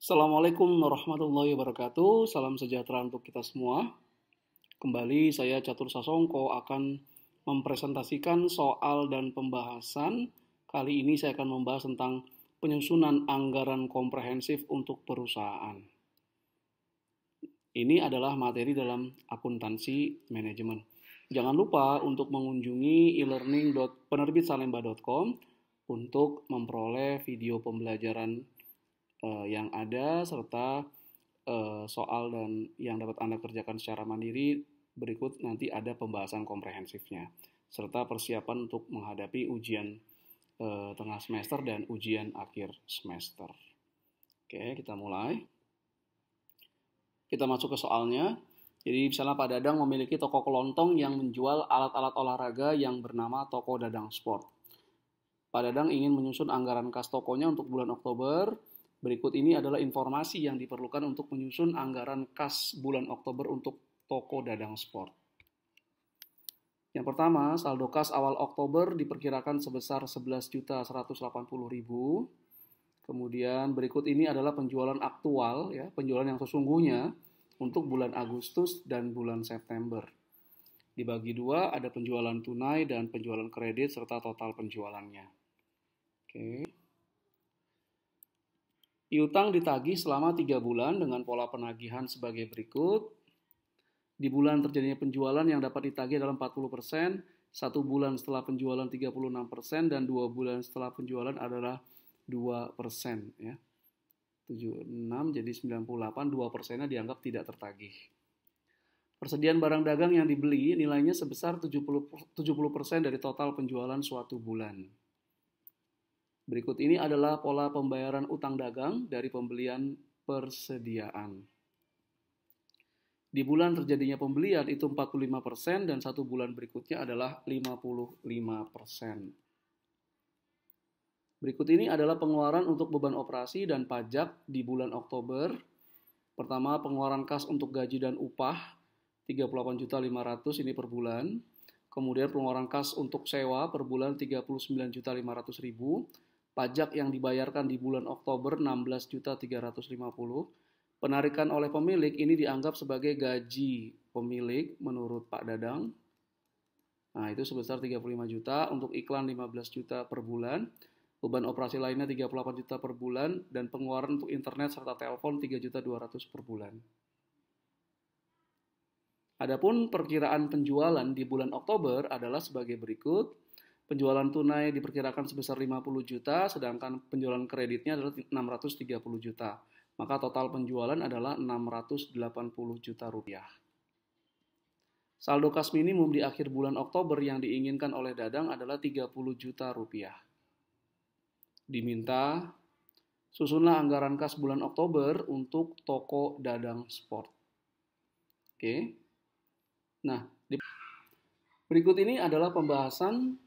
Assalamualaikum warahmatullahi wabarakatuh. Salam sejahtera untuk kita semua. Kembali saya Catur Sasongko akan mempresentasikan soal dan pembahasan. Kali ini saya akan membahas tentang penyusunan anggaran komprehensif untuk perusahaan. Ini adalah materi dalam akuntansi manajemen. Jangan lupa untuk mengunjungi e-learning.penerbitsalemba.com untuk memperoleh video pembelajaran yang ada serta soal dan yang dapat Anda kerjakan secara mandiri. Berikut nanti ada pembahasan komprehensifnya serta persiapan untuk menghadapi ujian tengah semester dan ujian akhir semester. Oke, kita mulai. Kita masuk ke soalnya. Jadi misalnya Pak Dadang memiliki toko kelontong yang menjual alat-alat olahraga yang bernama Toko Dadang Sport. Pak Dadang ingin menyusun anggaran kas tokonya untuk bulan Oktober. Berikut ini adalah informasi yang diperlukan untuk menyusun anggaran kas bulan Oktober untuk Toko Dadang Sport. Yang pertama, saldo kas awal Oktober diperkirakan sebesar 11.180.000. Kemudian berikut ini adalah penjualan aktual, ya, penjualan yang sesungguhnya untuk bulan Agustus dan bulan September. Dibagi dua, ada penjualan tunai dan penjualan kredit serta total penjualannya. Oke. Piutang ditagih selama 3 bulan dengan pola penagihan sebagai berikut. Di bulan terjadinya penjualan yang dapat ditagih adalah 40%, 1 bulan setelah penjualan 36%, dan 2 bulan setelah penjualan adalah 2%. Ya. 76 jadi 98, 2%-nya dianggap tidak tertagih. Persediaan barang dagang yang dibeli nilainya sebesar 70% dari total penjualan suatu bulan. Berikut ini adalah pola pembayaran utang dagang dari pembelian persediaan. Di bulan terjadinya pembelian itu 45% dan 1 bulan berikutnya adalah 55%. Berikut ini adalah pengeluaran untuk beban operasi dan pajak di bulan Oktober. Pertama, pengeluaran kas untuk gaji dan upah 38.500.000 ini per bulan. Kemudian pengeluaran kas untuk sewa per bulan 39.500.000. Pajak yang dibayarkan di bulan Oktober 16.350.000. Penarikan oleh pemilik ini dianggap sebagai gaji pemilik menurut Pak Dadang. Nah, itu sebesar 35 juta, untuk iklan 15 juta per bulan. Beban operasi lainnya 38 juta per bulan dan pengeluaran untuk internet serta telepon 3.200.000 per bulan. Adapun perkiraan penjualan di bulan Oktober adalah sebagai berikut. Penjualan tunai diperkirakan sebesar 50 juta, sedangkan penjualan kreditnya adalah 630 juta. Maka total penjualan adalah 680 juta rupiah. Saldo kas minimum di akhir bulan Oktober yang diinginkan oleh Dadang adalah 30 juta rupiah. Diminta susunlah anggaran kas bulan Oktober untuk Toko Dadang Sport. Oke. Nah, berikut ini adalah pembahasan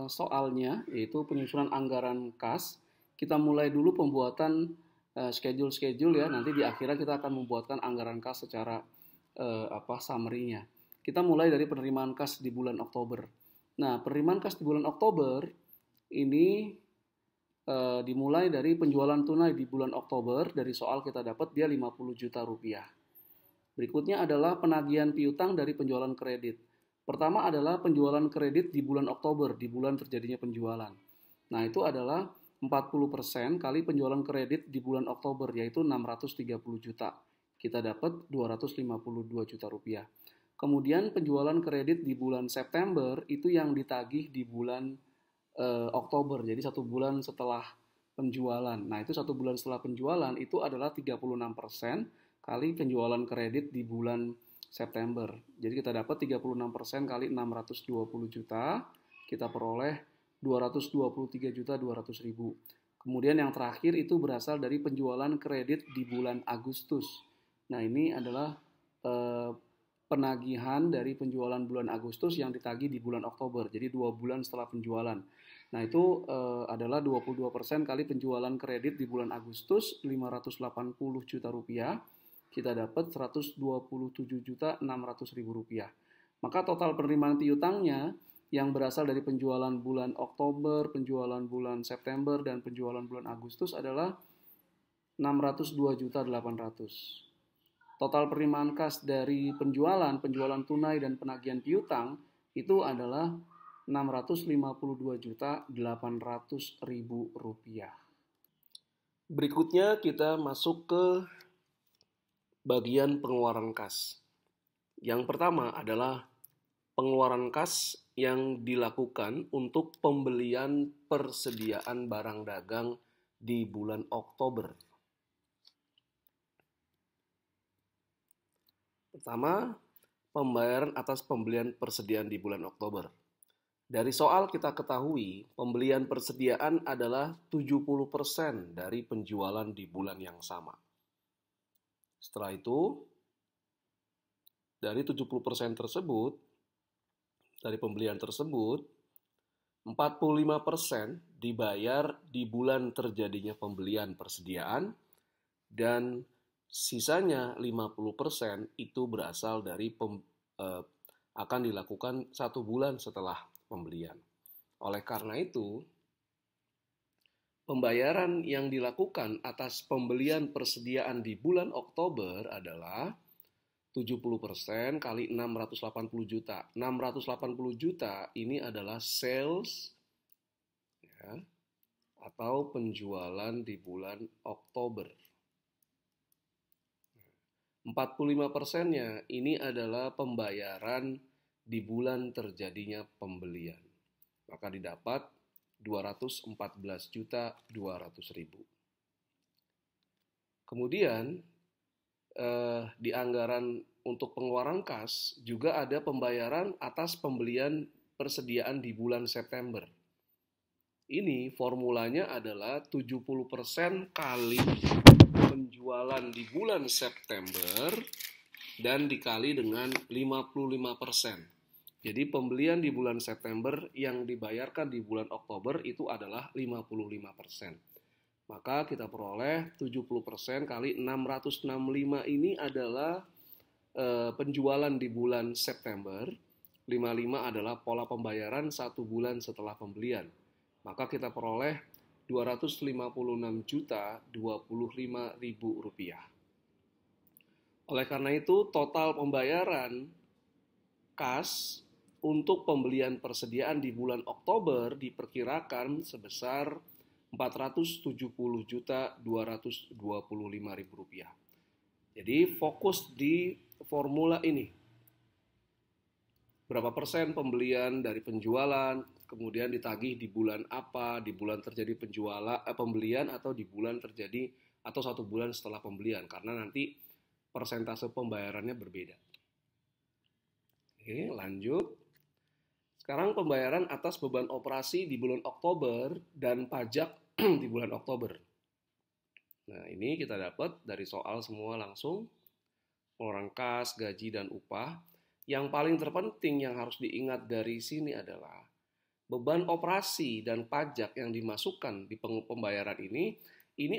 soalnya, yaitu penyusunan anggaran kas. Kita mulai dulu pembuatan schedule ya. Nanti di akhirnya kita akan membuatkan anggaran kas secara summary-nya. Kita mulai dari penerimaan kas di bulan Oktober. Nah, penerimaan kas di bulan Oktober ini dimulai dari penjualan tunai di bulan Oktober. Dari soal kita dapat dia 50 juta rupiah. Berikutnya adalah penagihan piutang dari penjualan kredit. Pertama adalah penjualan kredit di bulan Oktober, di bulan terjadinya penjualan. Nah, itu adalah 40% kali penjualan kredit di bulan Oktober, yaitu 630 juta. Kita dapat 252 juta rupiah. Kemudian penjualan kredit di bulan September itu yang ditagih di bulan Oktober, jadi 1 bulan setelah penjualan. Nah, itu 1 bulan setelah penjualan itu adalah 36% kali penjualan kredit di bulan September. Jadi kita dapat 36% kali 620 juta, kita peroleh 223.200.000. Kemudian yang terakhir itu berasal dari penjualan kredit di bulan Agustus. Nah, ini adalah penagihan dari penjualan bulan Agustus yang ditagih di bulan Oktober. Jadi 2 bulan setelah penjualan. Nah, itu adalah 22% kali penjualan kredit di bulan Agustus, 580 juta rupiah. Kita dapat 127.600.000 rupiah. Maka total penerimaan piutangnya yang berasal dari penjualan bulan Oktober, penjualan bulan September, dan penjualan bulan Agustus adalah 602.800. Total penerimaan kas dari penjualan tunai dan penagihan piutang itu adalah Rp652.800.000. Berikutnya kita masuk ke bagian pengeluaran kas. Yang pertama adalah pengeluaran kas yang dilakukan untuk pembelian persediaan barang dagang di bulan Oktober. Pertama, pembayaran atas pembelian persediaan di bulan Oktober. Dari soal kita ketahui, pembelian persediaan adalah 70% dari penjualan di bulan yang sama. Setelah itu, dari 70% tersebut, dari pembelian tersebut, 45% dibayar di bulan terjadinya pembelian persediaan, dan sisanya 50% itu berasal dari akan dilakukan 1 bulan setelah pembelian. Oleh karena itu, pembayaran yang dilakukan atas pembelian persediaan di bulan Oktober adalah 70% kali 680 juta. 680 juta ini adalah sales ya, atau penjualan di bulan Oktober. 45%-nya ini adalah pembayaran di bulan terjadinya pembelian. Maka didapat 214.200.000. Kemudian di anggaran untuk pengeluaran kas juga ada pembayaran atas pembelian persediaan di bulan September. Ini formulanya adalah 70% kali penjualan di bulan September dan dikali dengan 55%. Jadi pembelian di bulan September yang dibayarkan di bulan Oktober itu adalah 55%. Maka kita peroleh 70% kali 665 ini adalah penjualan di bulan September. 55 adalah pola pembayaran 1 bulan setelah pembelian. Maka kita peroleh Rp256.025.000. Oleh karena itu, total pembayaran kas untuk pembelian persediaan di bulan Oktober diperkirakan sebesar Rp470.225.000. Jadi fokus di formula ini. Berapa persen pembelian dari penjualan, kemudian ditagih di bulan apa, di bulan terjadi pembelian atau di bulan terjadi atau 1 bulan setelah pembelian, karena nanti persentase pembayarannya berbeda. Oke, lanjut. Sekarang pembayaran atas beban operasi di bulan Oktober dan pajak di bulan Oktober. Nah, ini kita dapat dari soal semua langsung. Pengeluaran kas, gaji, dan upah. Yang paling terpenting yang harus diingat dari sini adalah beban operasi dan pajak yang dimasukkan di pembayaran ini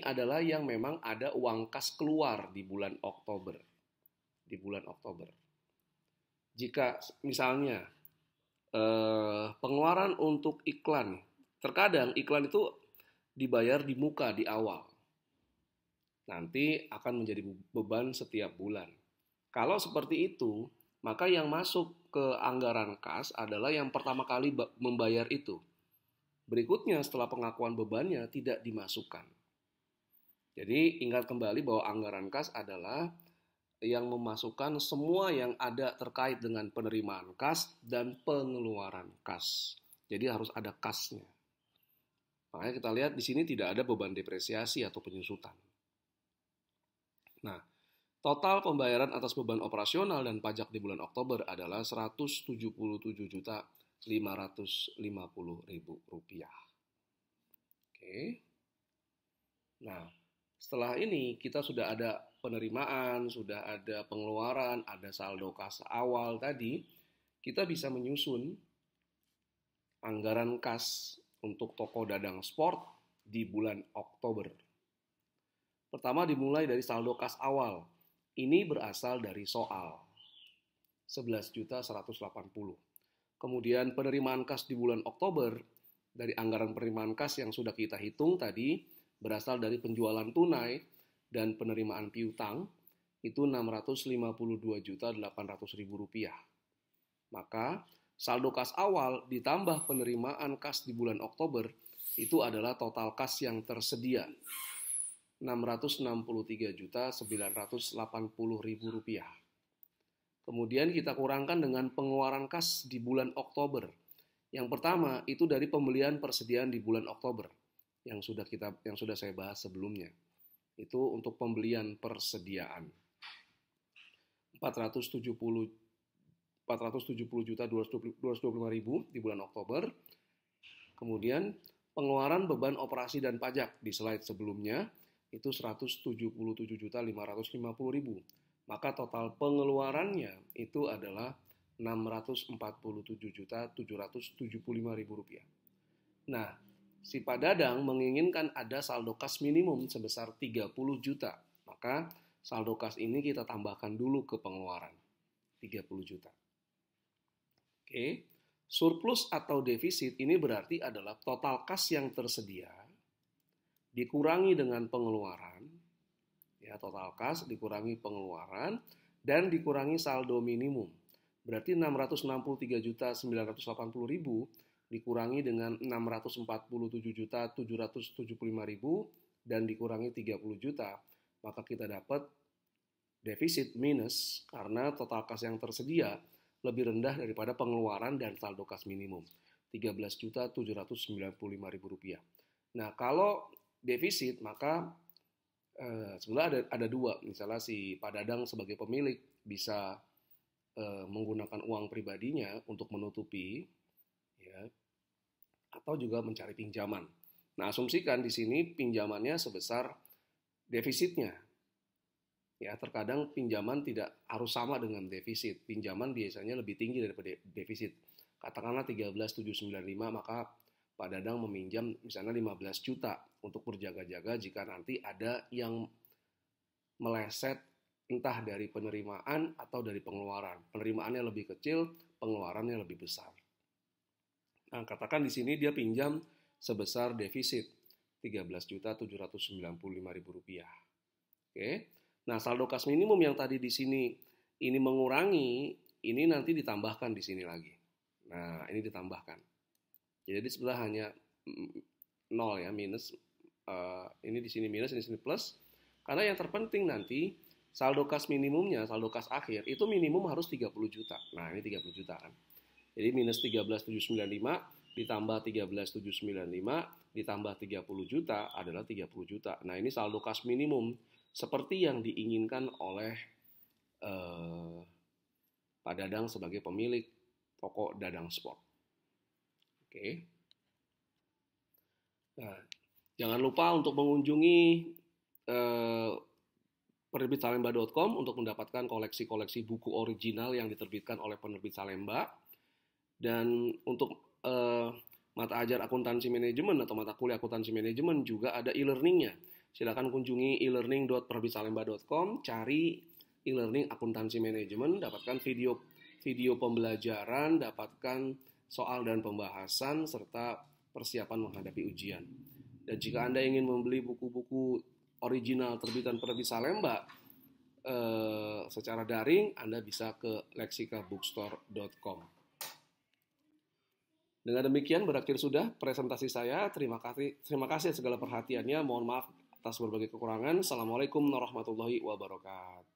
adalah yang memang ada uang kas keluar di bulan Oktober. Di bulan Oktober. Jika misalnya pengeluaran untuk iklan, terkadang iklan itu dibayar di muka di awal. Nanti akan menjadi beban setiap bulan. Kalau seperti itu, maka yang masuk ke anggaran kas adalah yang pertama kali membayar itu. Berikutnya setelah pengakuan bebannya tidak dimasukkan. Jadi ingat kembali bahwa anggaran kas adalah yang memasukkan semua yang ada terkait dengan penerimaan kas dan pengeluaran kas. Jadi harus ada kasnya. Makanya kita lihat di sini tidak ada beban depresiasi atau penyusutan. Nah, total pembayaran atas beban operasional dan pajak di bulan Oktober adalah Rp177.550.000. Oke. Nah, setelah ini kita sudah ada penerimaan, sudah ada pengeluaran, ada saldo kas awal tadi, kita bisa menyusun anggaran kas untuk toko dadang sport di bulan Oktober. Pertama dimulai dari saldo kas awal. Ini berasal dari soal 11.180. Kemudian penerimaan kas di bulan Oktober dari anggaran penerimaan kas yang sudah kita hitung tadi berasal dari penjualan tunai dan penerimaan piutang itu Rp652.800.000. Maka saldo kas awal ditambah penerimaan kas di bulan Oktober itu adalah total kas yang tersedia Rp663.980.000. Kemudian kita kurangkan dengan pengeluaran kas di bulan Oktober. Yang pertama itu dari pembelian persediaan di bulan Oktober yang sudah saya bahas sebelumnya. Itu untuk pembelian persediaan 470.225.000 di bulan Oktober. Kemudian pengeluaran beban operasi dan pajak di slide sebelumnya itu 177.550.000. Maka total pengeluarannya itu adalah Rp647.775.000. Nah, si Pak Dadang menginginkan ada saldo kas minimum sebesar 30 juta. Maka saldo kas ini kita tambahkan dulu ke pengeluaran 30 juta. Oke. Surplus atau defisit ini berarti adalah total kas yang tersedia dikurangi dengan pengeluaran, ya, total kas dikurangi pengeluaran dan dikurangi saldo minimum. Berarti 663.980.000 dikurangi dengan 647.775.000 dan dikurangi 30 juta, maka kita dapat defisit minus karena total kas yang tersedia lebih rendah daripada pengeluaran dan saldo kas minimum, Rp13.795.000. Nah, kalau defisit maka sebenarnya ada dua. Misalnya si Pak Dadang sebagai pemilik bisa menggunakan uang pribadinya untuk menutupi, ya, atau juga mencari pinjaman. Nah, asumsikan di sini pinjamannya sebesar defisitnya. Ya, terkadang pinjaman tidak harus sama dengan defisit. Pinjaman biasanya lebih tinggi daripada defisit. Katakanlah 13.795, maka Pak Dadang meminjam misalnya 15 juta untuk berjaga-jaga jika nanti ada yang meleset entah dari penerimaan atau dari pengeluaran. Penerimaannya lebih kecil, pengeluarannya lebih besar. Nah, katakan di sini dia pinjam sebesar defisit Rp13.795.000. Oke. Nah, saldo kas minimum yang tadi di sini ini mengurangi, ini nanti ditambahkan di sini lagi. Nah, ini ditambahkan. Jadi sebenarnya hanya 0 ya, minus. Ini di sini minus, ini di sini plus. Karena yang terpenting nanti saldo kas minimumnya, saldo kas akhir itu minimum harus 30 juta. Nah, ini 30 juta kan. Jadi minus 13.795 ditambah 13.795 ditambah 30 juta adalah 30 juta. Nah, ini saldo kas minimum seperti yang diinginkan oleh Pak Dadang sebagai pemilik toko Dadang Sport. Oke. Nah, jangan lupa untuk mengunjungi penerbitsalemba.com untuk mendapatkan koleksi-koleksi buku original yang diterbitkan oleh penerbit Salemba. Dan untuk mata ajar akuntansi manajemen atau mata kuliah akuntansi manajemen juga ada e-learningnya. Silakan kunjungi e-learning.penerbitsalemba.com, cari e-learning akuntansi manajemen, dapatkan video pembelajaran, dapatkan soal dan pembahasan, serta persiapan menghadapi ujian. Dan jika Anda ingin membeli buku-buku original terbitan Penerbit Salemba secara daring, Anda bisa ke lexikabookstore.com. Dengan demikian berakhir sudah presentasi saya. Terima kasih segala perhatiannya. Mohon maaf atas berbagai kekurangan. Assalamualaikum warahmatullahi wabarakatuh.